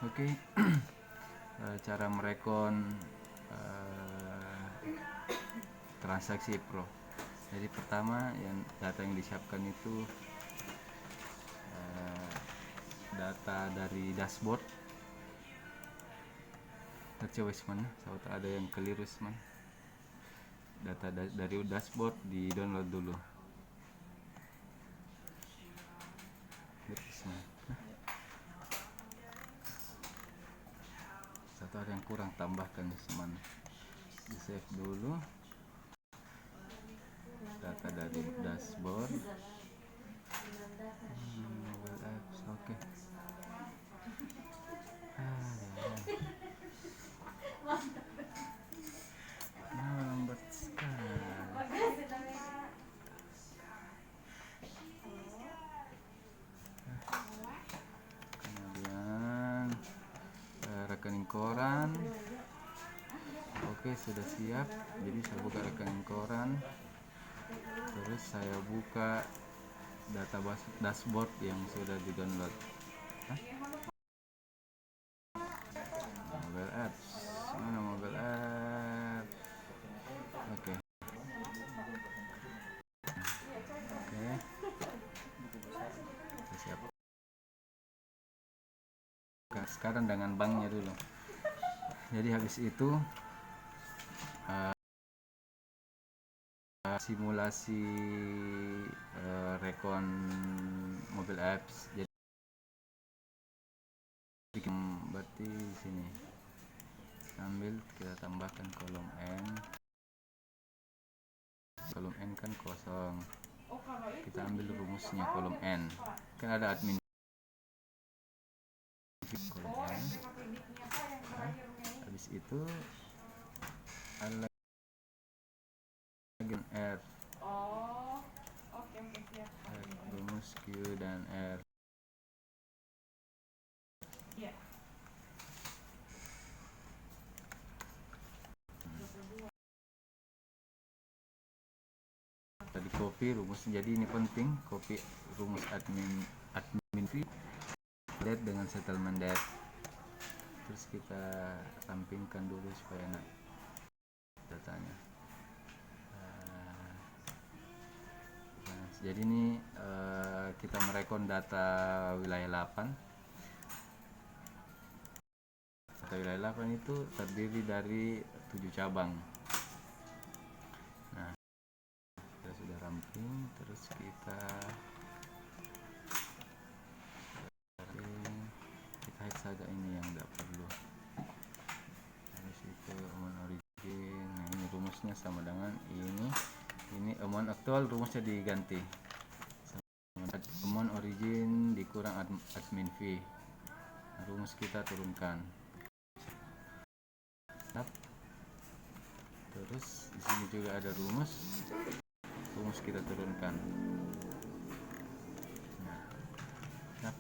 Oke. Cara merekon transaksi Pro. Jadi pertama data yang disiapkan itu data dari dashboard. Coba mana? Sahabat ada yang keliru man. Data dari dashboard di download dulu. Satu ada yang kurang, tambahkan teman. Di save dulu data dari dashboard. Mobile apps, oke. Lambat sekali. Kemudian rekening koran. Oke, sudah siap. Jadi saya buka rekening koran. Terus saya buka data dashboard yang sudah di download. Mobile apps, mana mobile apps? Oke. Siap. Sekarang dengan banknya dulu. Jadi habis itu simulasi rekon mobile apps. Jadi berarti sini ambil, kita tambahkan kolom n. Kolom n kan kosong, kita ambil rumusnya kolom n, kan ada admin kolom n. Habis itu ada lagi r. Siap. Rumus q dan r. Tadi copy rumusnya, jadi ini penting, copy rumus admin fee date dengan settlement date. Terus kita rampingkan dulu supaya enak datanya. Jadi ini kita merekon data wilayah 8. Data wilayah 8 itu terdiri dari 7 cabang. Nah, kita sudah ramping, terus kita hide saja ini yang tidak perlu. Habis itu amount origin. Nah, ini rumusnya sama dengan ini amount aktual, rumusnya diganti. Amount origin dikurang admin fee. Nah, rumus kita turunkan. Terus di sini juga ada rumus kita turunkan. Nah,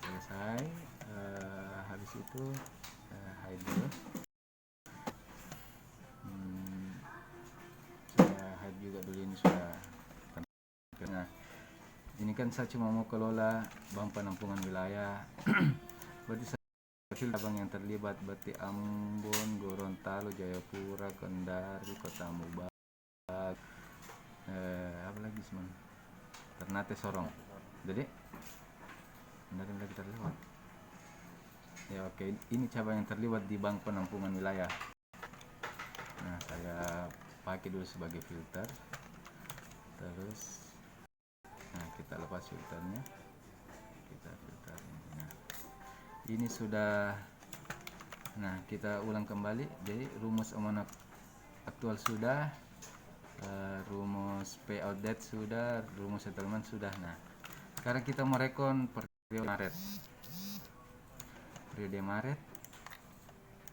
selesai. Habis itu hide dulu. Saya hide juga dulu, ini sudah. Nah, ini kan saya cuma mau kelola bank penampungan wilayah. Berarti cabang yang terlibat berarti Ambon, Gorontalo, Jayapura, Kendari, Kota Mubak, apa lagi semua? Ternate, Sorong. Jadi benar lagi terlibat. Ya oke, ini cabang yang terlibat di bank penampungan wilayah. Nah, saya pakai dulu sebagai filter. Terus nah, kita lepas filternya. Kita filter ini. Nah, ini sudah. Nah, kita ulang kembali. Jadi rumus amount aktual sudah, rumus payout date sudah, rumus settlement sudah. Nah, sekarang kita merekon periode Maret.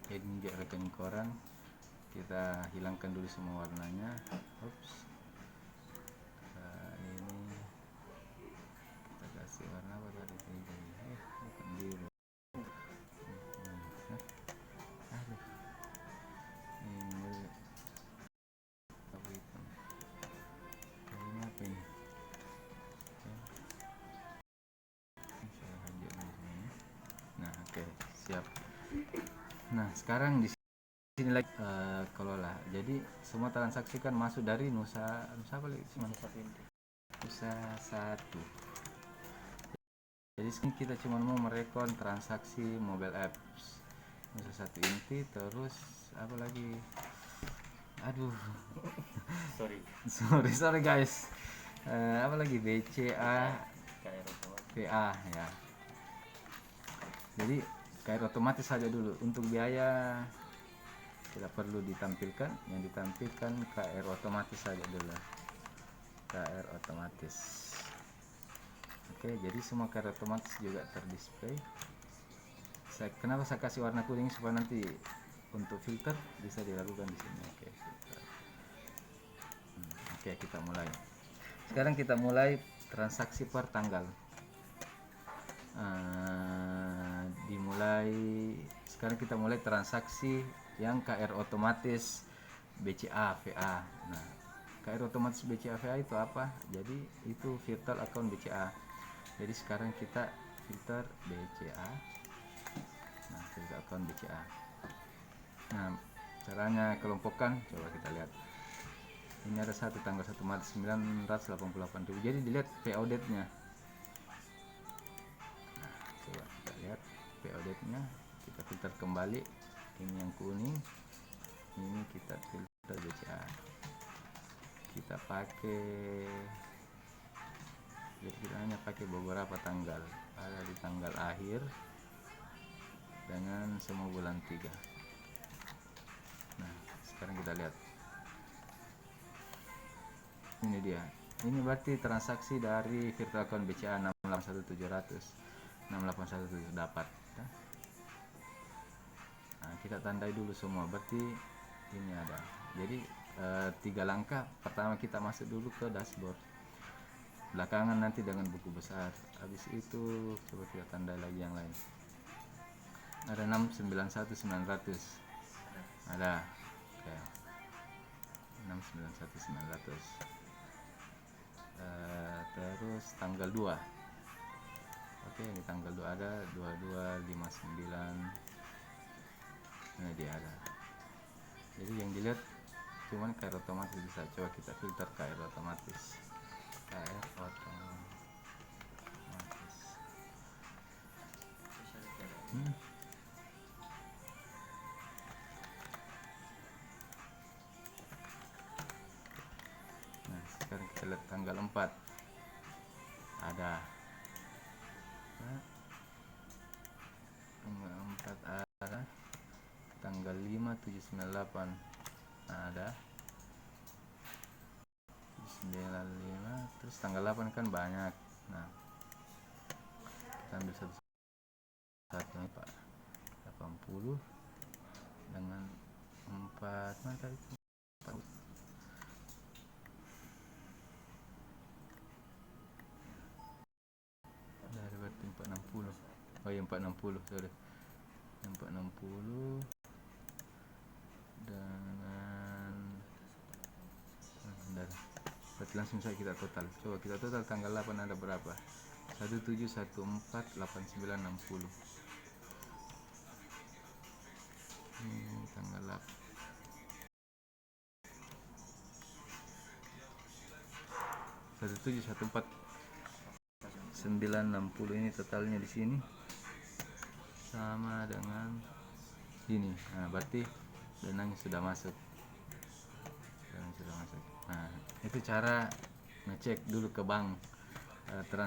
Ini rekening koran, kita hilangkan dulu semua warnanya. Oops. Ini kita kasih warna apa tadi? Bukan biru. siap. Nah sekarang di sini lagi kelola. Jadi semua transaksi kan masuk dari Nusa apa lagi? Nusa 1. Jadi sini kita cuma mau merekon transaksi mobile apps Nusa 1 inti, terus apa lagi? Aduh, sorry guys. Apa lagi? BCA, PA ya. Jadi KR otomatis saja dulu. Untuk biaya tidak perlu ditampilkan, yang ditampilkan KR otomatis saja dulu. KR otomatis. Oke, jadi semua KR otomatis juga terdisplay. Kenapa saya kasih warna kuning supaya nanti untuk filter bisa dilakukan di sini. Oke, filter. Oke, kita mulai. Sekarang kita mulai transaksi per tanggal. Sekarang kita mulai transaksi yang KR otomatis BCA VA. Nah, KR otomatis BCA VA itu apa? Jadi itu virtual account BCA. Jadi sekarang kita filter BCA. Nah, filter account BCA. Nah, caranya kelompokkan coba kita lihat. Ini ada satu tanggal 1 Maret 988.000. Jadi dilihat PO date-nya. Nah, coba kita lihat PO date-nya. Kita filter kembali. Ini yang kuning. Ini kita filter BCA. Kita pakai, jadi kita hanya pakai beberapa tanggal. Ada di tanggal akhir dengan semua bulan 3. Nah, sekarang kita lihat. Ini dia. Ini berarti transaksi dari virtual account BCA 681700 dapat. Nah, kita tandai dulu semua. Berarti ini ada. Jadi 3 langkah. Pertama kita masuk dulu ke dashboard. Belakangan nanti dengan buku besar. Habis itu coba kita tandai lagi yang lain. Ada 691900. Ada. Oke. 691900. Terus tanggal 2. Oke, ini tanggal 2 ada 2259. Nah, dia ada. Jadi yang dilihat cuman KR otomatis bisa. Coba kita filter KR otomatis. KR otomatis. Nah, sekarang kita lihat tanggal 4. Ada. Nah, tanggal 4 ada. Tanggal 5 798 ada. 795. Terus tanggal 8 kan banyak. Nah, kita ambil satu Pak. 80 dengan 4 mana tadi? 4. Dari berarti 460. Oh ya, 460 sorry. 460 dengan berarti langsung saja kita total. Coba kita total tanggal 8 ada berapa? 17148960. Ini tanggal 8. 1714960 ini totalnya di sini sama dengan ini. Nah, berarti dananya sudah masuk. Nah, itu cara ngecek dulu ke bank.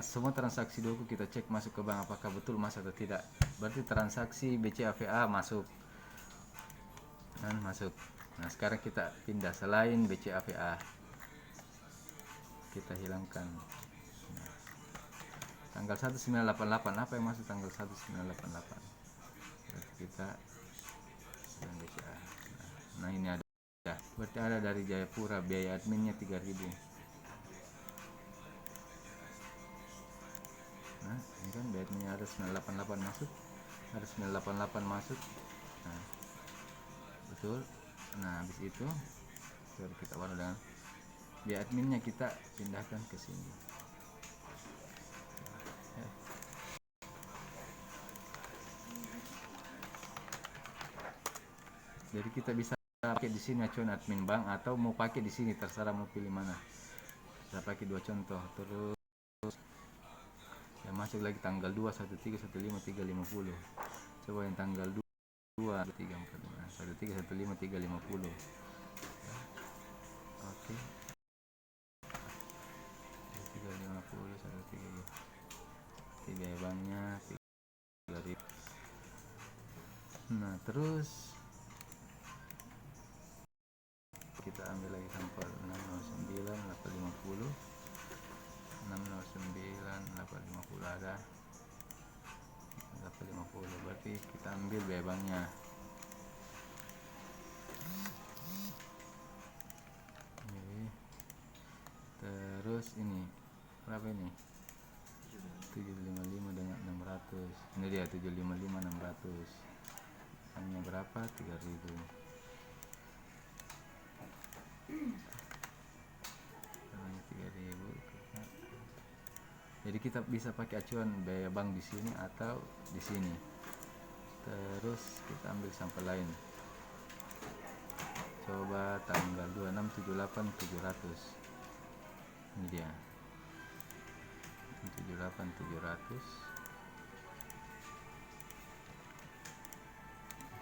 Semua transaksi dulu kita cek masuk ke bank apakah betul masuk atau tidak. Berarti transaksi BCA VA masuk. Dan masuk. Nah, sekarang kita pindah selain BCA VA. Kita hilangkan. Nah, tanggal 1988 apa yang masuk tanggal 1988? Berarti kita BCA. Nah, ini ada. Berarti ada dari Jayapura, biaya adminnya 3000. Nah, ini kan biaya adminnya ada 988 masuk. Ada 988 masuk. Nah, betul. Nah, habis itu kita baru dengan biaya adminnya kita pindahkan ke sini. Jadi kita bisa pakai di sini acuan admin bank atau mau pakai di sini, terserah mau pilih mana. Kita pakai 2 contoh. Terus yang masuk lagi tanggal 2, 13, 15, 350. Coba yang tanggal 2, 3, 4, 5, 13, 15, 350. Oke. 350, 13. Tiga banknya 3.000. Nah, terus kita ambil lagi sampel 609, 850. 609, 850 ada. 850 berarti kita ambil biaya banknya. Terus ini berapa ini? 755 dengan 600. Ini dia 755 600. Hanya berapa? 3000. Hanya 3000. Jadi kita bisa pakai acuan biaya bank di sini atau di sini. Terus kita ambil sampel lain. Coba tanggal 26, 78, 700. Ini dia. 78, 700.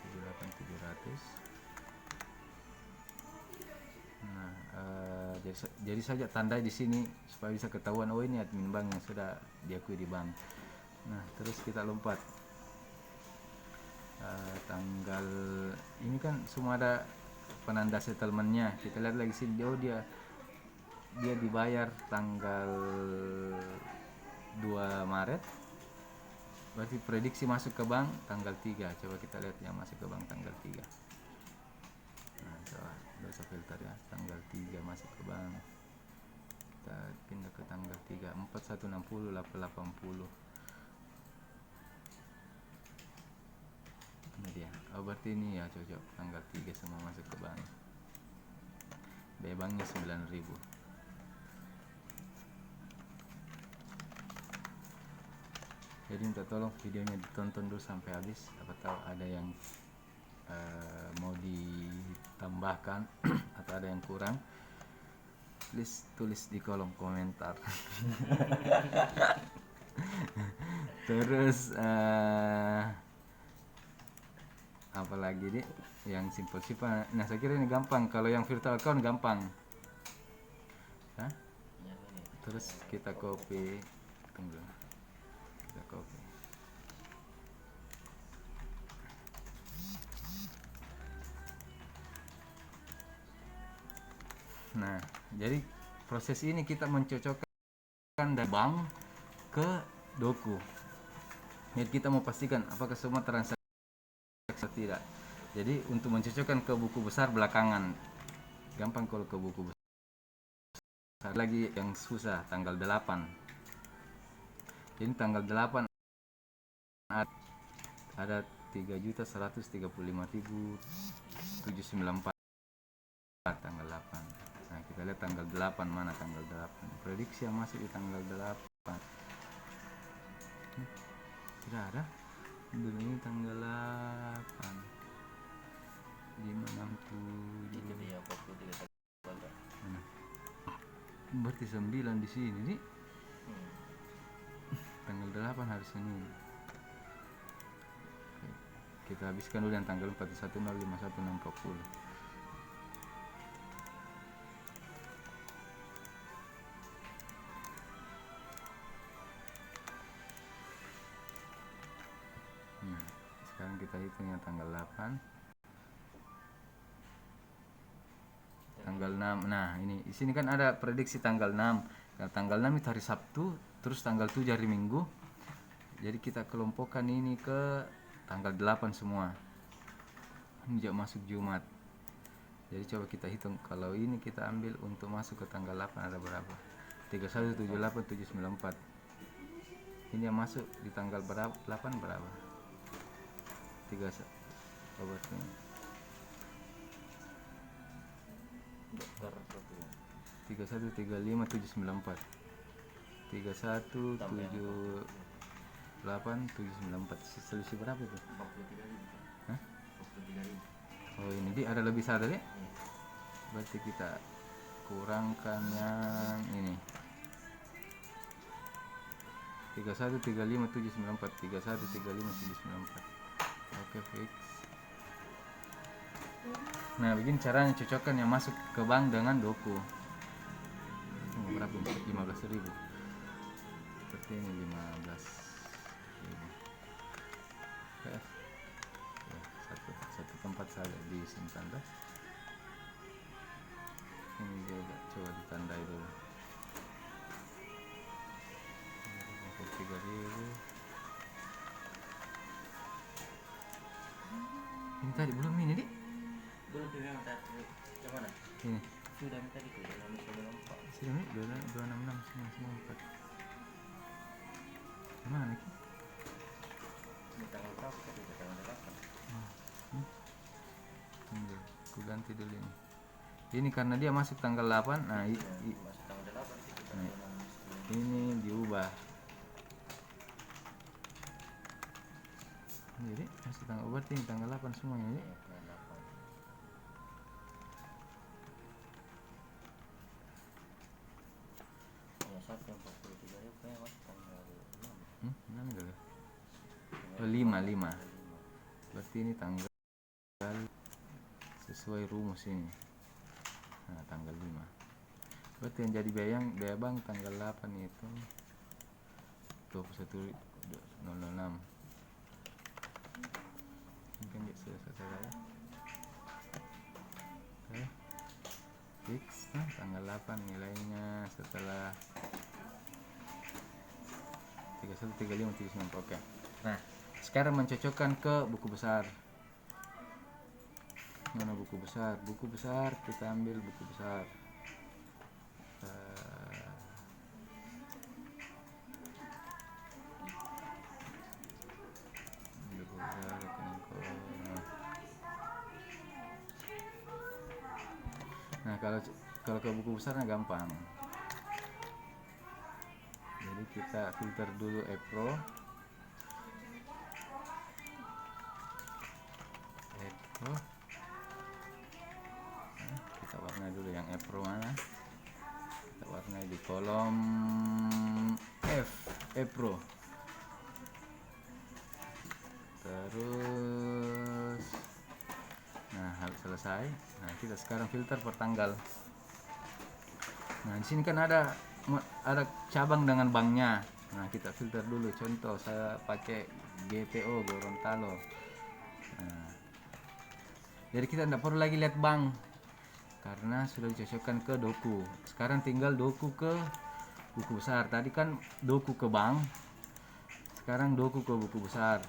78, 700. Nah, jadi saja tandai di sini supaya bisa ketahuan, oh ini admin bank yang sudah diakui di bank. Nah, terus kita lompat. Tanggal ini kan semua ada penanda settlementnya. Kita lihat lagi sini, oh dia dibayar tanggal 2 Maret. Berarti prediksi masuk ke bank tanggal 3. Coba kita lihat yang masuk ke bank tanggal 3. Nah, coba dosa filter ya, tanggal 3 masuk ke bank. Kita pindah ke tanggal 3, 4160, 880. Ini dia. Oh, berarti ini ya cocok tanggal 3 semua masuk ke bank. Biaya banknya 9.000. Jadi minta tolong videonya ditonton dulu sampai habis. Apa tahu ada yang mau ditambahkan atau ada yang kurang, please tulis di kolom komentar. Terus apalagi nih yang simple. Nah, saya kira ini gampang. Kalau yang virtual account gampang. Hah? Terus kita copy. Tunggu. Kita copy. Nah, jadi proses ini kita mencocokkan dari bank ke doku. Jadi kita mau pastikan apakah semua transaksi atau tidak. Jadi untuk mencocokkan ke buku besar belakangan. Gampang kalau ke buku besar. Lagi yang susah tanggal 8. Jadi tanggal 8 ada 3.135.794 tanggal 8. Nah, kita lihat tanggal 8 mana tanggal 8. Prediksi yang masuk di tanggal 8. Tidak ada. Dulu ini tanggal 8. 567. Berarti 9 di sini nih. Tanggal 8 hari Senin. Kita habiskan dulu yang tanggal 41.051.640. Nah, sekarang kita hitung yang tanggal 8. Tanggal 6. Nah, ini di sini kan ada prediksi tanggal 6. Nah, tanggal 6 itu hari Sabtu, terus tanggal 7 hari Minggu. Jadi kita kelompokkan ini ke tanggal 8 semua. Ini juga masuk Jumat. Jadi coba kita hitung, kalau ini kita ambil untuk masuk ke tanggal 8 ada berapa? 3178.794. Ini yang masuk di tanggal berapa? 8 berapa? 3135.794. 3178.794. Selisih berapa itu? 43.000. Hah? 43.000. Oh ini dia ada lebih satu deh. Berarti kita kurangkan yang ini. 3135 794 3135 794. Oke, fix. Nah begini caranya cocokkan yang masuk ke bank dengan doku. Ini berapa? 15.000. Seperti ini 15.000. Oke. Ya, satu tempat saja disimpan dah. Ini juga coba ditandai dulu. 3.000. Ini tadi belum ini dik. Belum memang tadi. Yang mana? Ini. Sudah minta di kuliah nomor 24. Sini nih 266 94. Gimana nih? Ini tanggal berapa tadi? Tanggal 8. Tunggu, aku ganti dulu ini. Ini karena dia masuk tanggal 8. Nah, Masuk tanggal 8 sih kita. nah, ini diubah. Jadi masih tanggal berarti ini tanggal 8 semuanya ya. Ya, satu yang 43.000 kayaknya masuk tanggal 6. 6 enggak ya? Oh, 5. Berarti ini tanggal sesuai rumus ini. Nah, tanggal 5. Berarti yang jadi biaya bank tanggal 8 itu 21.006. Mungkin dia sudah selesai ya. Oke. Fix tanggal 8 nilainya setelah 3135 oke. Nah, sekarang mencocokkan ke buku besar. Mana buku besar? Buku besar kita ambil buku besar. Buku besar rekening koran. Nah, kalau ke buku besarnya gampang. Jadi kita filter dulu Epro. Nah, kita warnai dulu yang Epro mana. Kita warnai di kolom F, Epro. Terus nah, habis selesai. Nah, kita sekarang filter per tanggal. Nah, di sini kan ada cabang dengan banknya. Nah, kita filter dulu. Contoh saya pakai GPO Gorontalo. Nah, jadi kita tidak perlu lagi lihat bank karena sudah dicocokkan ke doku. Sekarang tinggal doku ke buku besar. Tadi kan doku ke bank, sekarang doku ke buku besar.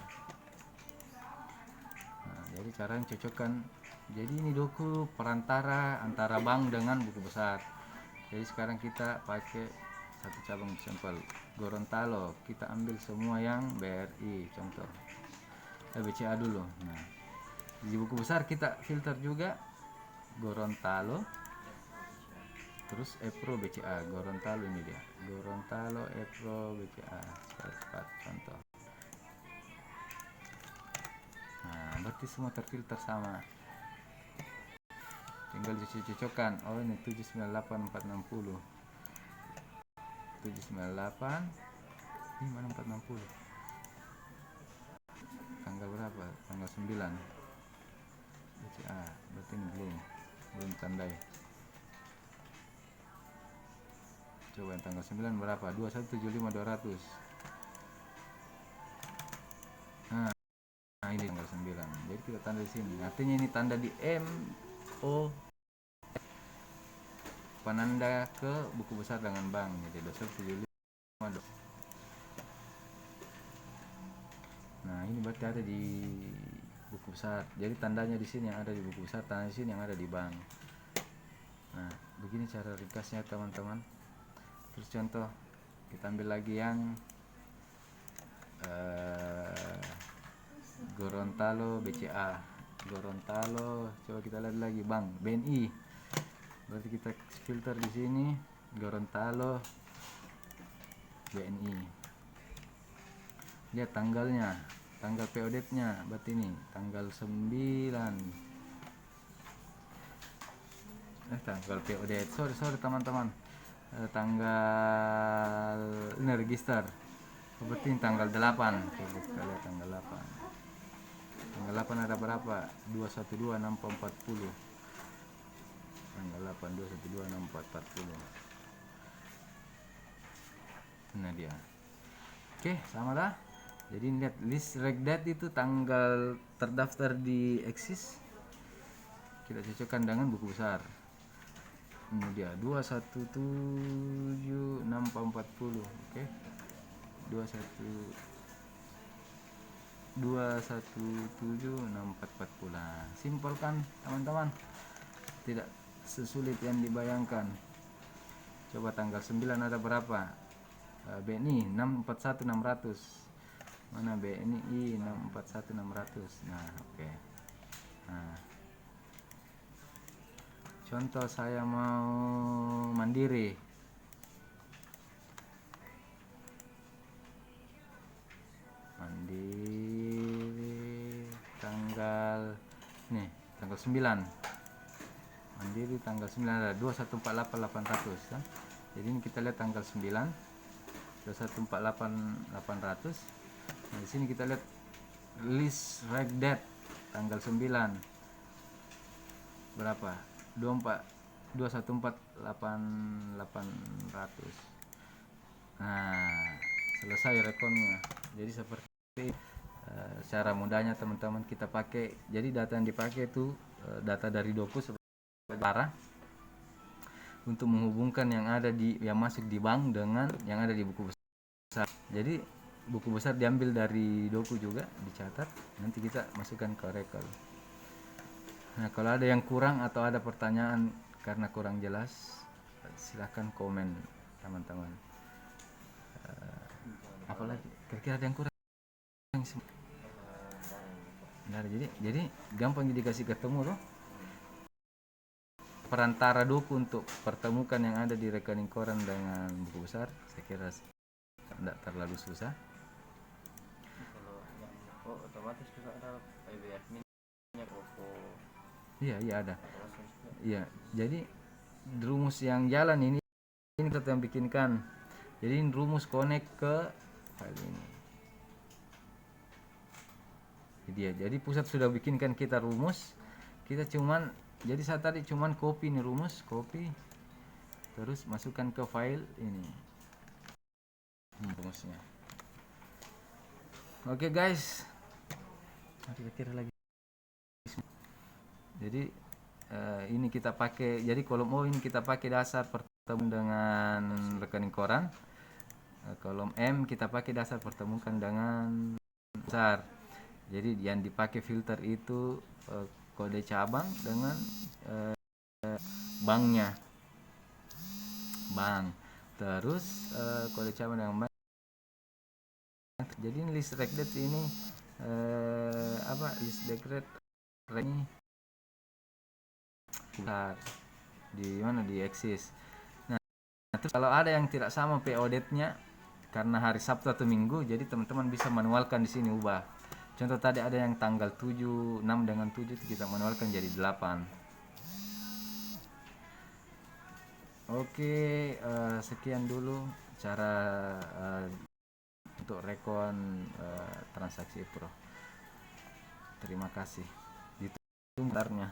Nah, jadi caranya cocokkan. Jadi ini doku perantara antara bank dengan buku besar. Jadi sekarang kita pakai satu cabang sampel Gorontalo. Kita ambil semua yang BRI contoh. BCA dulu. Nah, di buku besar kita filter juga Gorontalo. Terus Epro BCA Gorontalo ini dia. Gorontalo Epro BCA cepat contoh. Nah, berarti semua terfilter sama. Tinggal dicocokkan. Oh, ini 798460. 798. Ini mana 460? Tanggal berapa? Tanggal 9. BCA. Berarti ini belum tandai. Coba yang tanggal 9 berapa? 2175200. Nah, ini tanggal 9. Jadi kita tanda di sini. Artinya ini tanda di MO penanda ke buku besar dengan bank. Jadi 2175200. Nah, ini berarti ada di buku besar. Jadi tandanya di sini yang ada di buku besar, tanda di sini yang ada di bank. Nah, begini cara ringkasnya teman-teman. Terus contoh kita ambil lagi yang Gorontalo BCA. Gorontalo, coba kita lihat lagi bank BNI. Berarti kita filter di sini Gorontalo BNI. Lihat tanggalnya, tanggal POD-nya berarti ini tanggal 9 tanggal POD. Sorry teman-teman. Tanggal ini register. Berarti tanggal 8. Coba kita lihat tanggal 8. Tanggal 8 ada berapa? 2126440. Tanggal 8 2126440. Nah dia. Oke, sama dah. Jadi lihat list regdat itu tanggal terdaftar di Exis. Kita cocokkan dengan buku besar. Ini dia 2176440. Oke. 2176440. Nah, simpel kan teman-teman? Tidak sesulit yang dibayangkan. Coba tanggal 9 ada berapa? BNI 641600. Mana BNI 641600. Nah, oke. Nah, contoh saya mau mandiri. Tanggal nih, tanggal 9. Mandiri tanggal 9 ada 2148800 kan. Jadi ini kita lihat tanggal 9 2148800. Nah, di sini kita lihat list regdat tanggal 9 berapa? 2148800. Nah, selesai rekonnya. Jadi seperti cara mudahnya teman-teman kita pakai. Jadi data yang dipakai itu data dari doku sebagai cara untuk menghubungkan yang masuk di bank dengan yang ada di buku besar. Jadi buku besar diambil dari doku juga, dicatat, nanti kita masukkan ke rekor. Nah, kalau ada yang kurang atau ada pertanyaan karena kurang jelas, silahkan komen teman-teman. Apalagi kira-kira ada yang kurang? Nah, jadi gampang dikasih ketemu loh. Perantara doku untuk pertemukan yang ada di rekening koran dengan buku besar, saya kira tidak terlalu susah. Kalau yang otomatis juga ada PBF minyak Oppo. Iya ada. Iya, jadi rumus yang jalan ini kita yang bikinkan. Jadi rumus connect ke file ini. Jadi pusat sudah bikinkan kita rumus. Kita jadi saya tadi cuman copy nih rumus, terus masukkan ke file ini. Rumusnya. Oke guys. Kira-kira lagi. Jadi ini kita pakai, jadi kolom O ini kita pakai dasar pertemuan dengan rekening koran. Kolom M kita pakai dasar pertemukan dengan besar. Jadi yang dipakai filter itu kode cabang dengan banknya, bank. Terus kode cabang dengan bank. Jadi list regdat ini list regdat ini di mana di Exis. Nah, terus kalau ada yang tidak sama PO-nya karena hari Sabtu atau Minggu, jadi teman-teman bisa manualkan di sini ubah. Contoh tadi ada yang tanggal 7, 6 dengan 7 itu kita manualkan jadi 8. Oke, sekian dulu cara untuk rekon transaksi Pro. Terima kasih. Ditunggu bentarnya.